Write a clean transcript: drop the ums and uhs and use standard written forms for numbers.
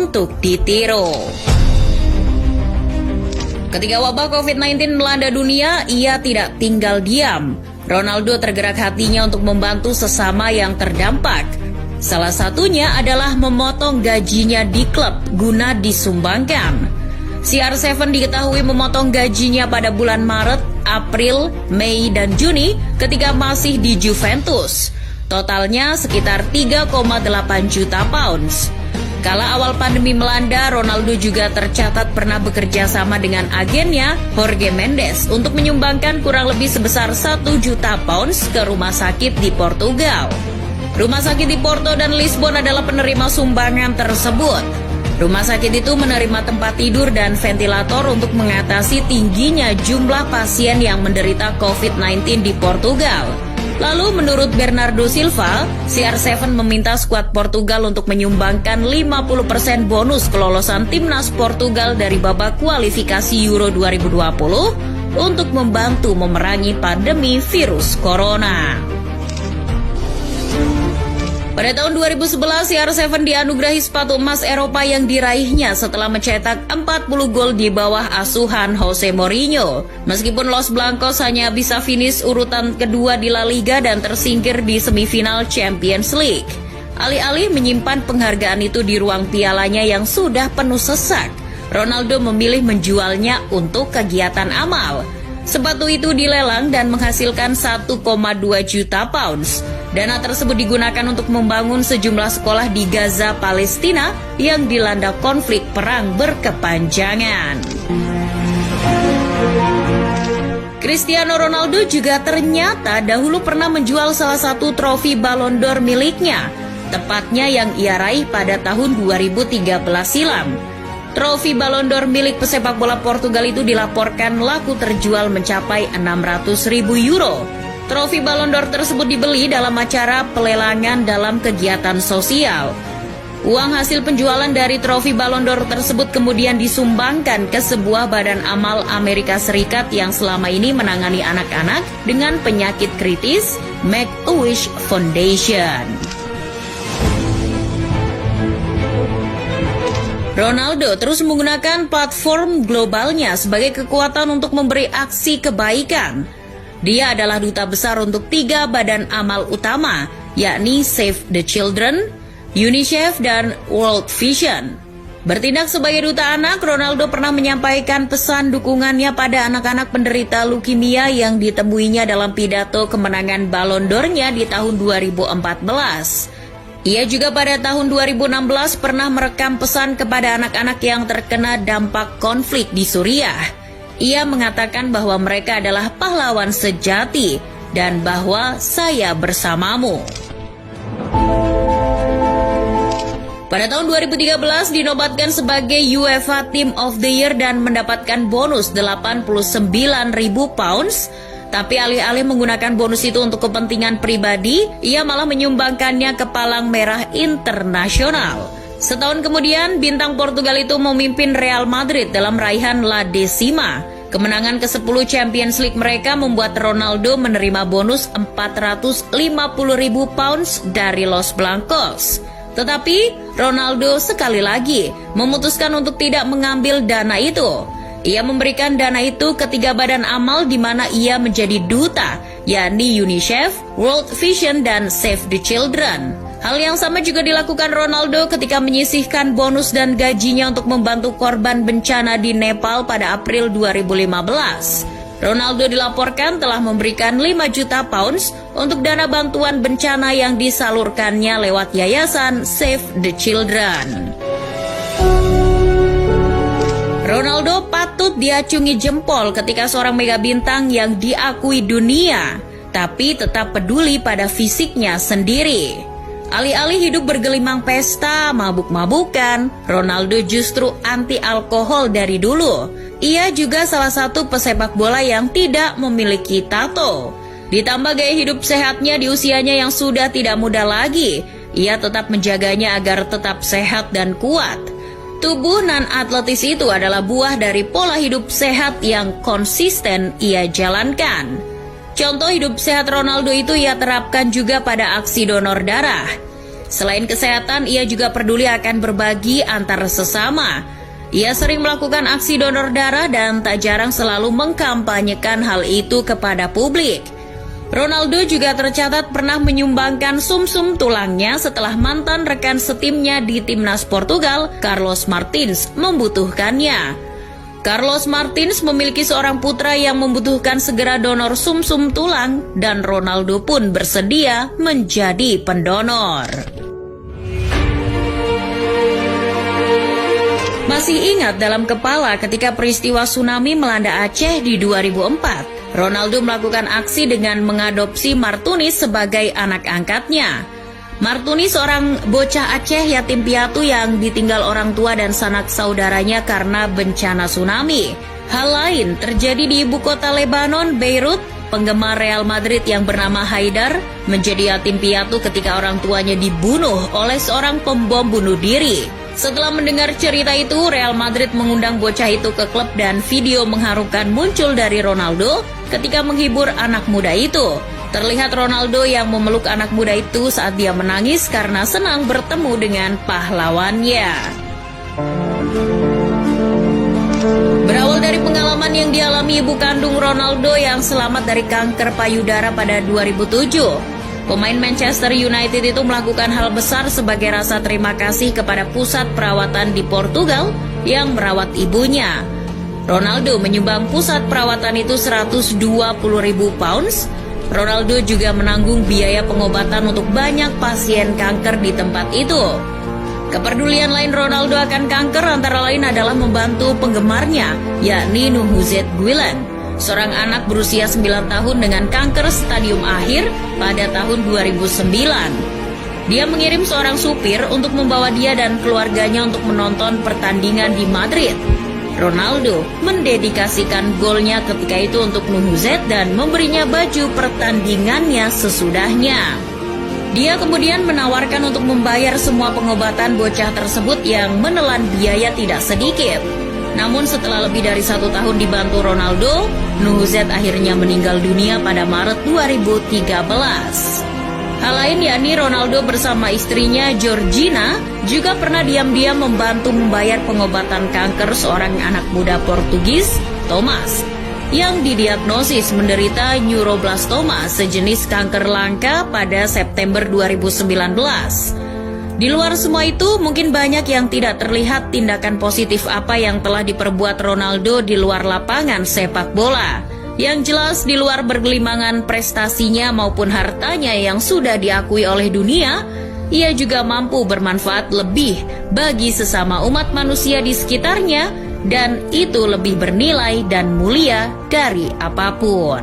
untuk ditiru. Ketika wabah COVID-19 melanda dunia, ia tidak tinggal diam. Ronaldo tergerak hatinya untuk membantu sesama yang terdampak. Salah satunya adalah memotong gajinya di klub guna disumbangkan. CR7 diketahui memotong gajinya pada bulan Maret, April, Mei, dan Juni ketika masih di Juventus. Totalnya sekitar 3,8 juta pounds. Kala awal pandemi melanda, Ronaldo juga tercatat pernah bekerja sama dengan agennya, Jorge Mendes, untuk menyumbangkan kurang lebih sebesar 1 juta pounds ke rumah sakit di Portugal. Rumah sakit di Porto dan Lisbon adalah penerima sumbangan tersebut. Rumah sakit itu menerima tempat tidur dan ventilator untuk mengatasi tingginya jumlah pasien yang menderita COVID-19 di Portugal. Lalu menurut Bernardo Silva, CR7 meminta skuad Portugal untuk menyumbangkan 50% bonus kelolosan timnas Portugal dari babak kualifikasi Euro 2020 untuk membantu memerangi pandemi virus corona. Pada tahun 2011, CR7 dianugerahi sepatu emas Eropa yang diraihnya setelah mencetak 40 gol di bawah asuhan Jose Mourinho. Meskipun Los Blancos hanya bisa finish urutan kedua di La Liga dan tersingkir di semifinal Champions League. Alih-alih menyimpan penghargaan itu di ruang pialanya yang sudah penuh sesak, Ronaldo memilih menjualnya untuk kegiatan amal. Sepatu itu dilelang dan menghasilkan 1,2 juta pounds. Dana tersebut digunakan untuk membangun sejumlah sekolah di Gaza, Palestina yang dilanda konflik perang berkepanjangan. Cristiano Ronaldo juga ternyata dahulu pernah menjual salah satu trofi Ballon d'Or miliknya, tepatnya yang ia raih pada tahun 2013 silam. Trofi Ballon d'Or milik pesepak bola Portugal itu dilaporkan laku terjual mencapai 600.000 euro. Trofi Ballon d'Or tersebut dibeli dalam acara pelelangan dalam kegiatan sosial. Uang hasil penjualan dari trofi Ballon d'Or tersebut kemudian disumbangkan ke sebuah badan amal Amerika Serikat yang selama ini menangani anak-anak dengan penyakit kritis, Make-A-Wish Foundation. Ronaldo terus menggunakan platform globalnya sebagai kekuatan untuk memberi aksi kebaikan. Dia adalah duta besar untuk 3 badan amal utama, yakni Save the Children, UNICEF, dan World Vision. Bertindak sebagai duta anak, Ronaldo pernah menyampaikan pesan dukungannya pada anak-anak penderita leukemia yang ditemuinya dalam pidato kemenangan Ballon d'Or-nya di tahun 2014. Ia juga pada tahun 2016 pernah merekam pesan kepada anak-anak yang terkena dampak konflik di Suriah. Ia mengatakan bahwa mereka adalah pahlawan sejati dan bahwa saya bersamamu. Pada tahun 2013 dinobatkan sebagai UEFA Team of the Year dan mendapatkan bonus 89.000 pounds. Tapi alih-alih menggunakan bonus itu untuk kepentingan pribadi, ia malah menyumbangkannya ke Palang Merah Internasional. Setahun kemudian, bintang Portugal itu memimpin Real Madrid dalam raihan La Decima. Kemenangan ke-10 Champions League mereka membuat Ronaldo menerima bonus 450.000 pounds dari Los Blancos. Tetapi, Ronaldo sekali lagi memutuskan untuk tidak mengambil dana itu. Ia memberikan dana itu ke 3 badan amal di mana ia menjadi duta, yakni UNICEF, World Vision, dan Save the Children. Hal yang sama juga dilakukan Ronaldo ketika menyisihkan bonus dan gajinya untuk membantu korban bencana di Nepal pada April 2015. Ronaldo dilaporkan telah memberikan 5 juta pounds untuk dana bantuan bencana yang disalurkannya lewat yayasan Save the Children. Ronaldo patut diacungi jempol ketika seorang mega bintang yang diakui dunia, tapi tetap peduli pada fisiknya sendiri. Alih-alih hidup bergelimang pesta, mabuk-mabukan, Ronaldo justru anti alkohol dari dulu. Ia juga salah satu pesepak bola yang tidak memiliki tato. Ditambah gaya hidup sehatnya di usianya yang sudah tidak muda lagi, ia tetap menjaganya agar tetap sehat dan kuat. Tubuh non-atletis itu adalah buah dari pola hidup sehat yang konsisten ia jalankan. Contoh hidup sehat Ronaldo itu ia terapkan juga pada aksi donor darah. Selain kesehatan, ia juga peduli akan berbagi antar sesama. Ia sering melakukan aksi donor darah dan tak jarang selalu mengkampanyekan hal itu kepada publik. Ronaldo juga tercatat pernah menyumbangkan sumsum tulangnya setelah mantan rekan setimnya di timnas Portugal, Carlos Martins, membutuhkannya. Carlos Martins memiliki seorang putra yang membutuhkan segera donor sumsum tulang dan Ronaldo pun bersedia menjadi pendonor. Masih ingat dalam kepala ketika peristiwa tsunami melanda Aceh di 2004, Ronaldo melakukan aksi dengan mengadopsi Martunis sebagai anak angkatnya. Martunis seorang bocah Aceh yatim piatu yang ditinggal orang tua dan sanak saudaranya karena bencana tsunami. Hal lain terjadi di ibu kota Lebanon, Beirut. Penggemar Real Madrid yang bernama Haidar menjadi yatim piatu ketika orang tuanya dibunuh oleh seorang pembom bunuh diri. Setelah mendengar cerita itu, Real Madrid mengundang bocah itu ke klub dan video mengharukan muncul dari Ronaldo ketika menghibur anak muda itu. Terlihat Ronaldo yang memeluk anak muda itu saat dia menangis karena senang bertemu dengan pahlawannya. Berawal dari pengalaman yang dialami ibu kandung Ronaldo yang selamat dari kanker payudara pada 2007, pemain Manchester United itu melakukan hal besar sebagai rasa terima kasih kepada pusat perawatan di Portugal yang merawat ibunya. Ronaldo menyumbang pusat perawatan itu 120.000 pounds. Ronaldo juga menanggung biaya pengobatan untuk banyak pasien kanker di tempat itu. Kepedulian lain Ronaldo akan kanker antara lain adalah membantu penggemarnya, yakni Nuhuzet Guilan, seorang anak berusia 9 tahun dengan kanker stadium akhir pada tahun 2009. Dia mengirim seorang supir untuk membawa dia dan keluarganya untuk menonton pertandingan di Madrid. Ronaldo mendedikasikan golnya ketika itu untuk Nuhuzet dan memberinya baju pertandingannya sesudahnya. Dia kemudian menawarkan untuk membayar semua pengobatan bocah tersebut yang menelan biaya tidak sedikit. Namun setelah lebih dari 1 tahun dibantu Ronaldo, Nuhuzet akhirnya meninggal dunia pada Maret 2013. Hal lain yakni Ronaldo bersama istrinya Georgina juga pernah diam-diam membantu membayar pengobatan kanker seorang anak muda Portugis, Thomas, yang didiagnosis menderita neuroblastoma, sejenis kanker langka pada September 2019. Di luar semua itu, mungkin banyak yang tidak terlihat tindakan positif apa yang telah diperbuat Ronaldo di luar lapangan sepak bola. Yang jelas di luar bergelimangan prestasinya maupun hartanya yang sudah diakui oleh dunia, ia juga mampu bermanfaat lebih bagi sesama umat manusia di sekitarnya, dan itu lebih bernilai dan mulia dari apapun.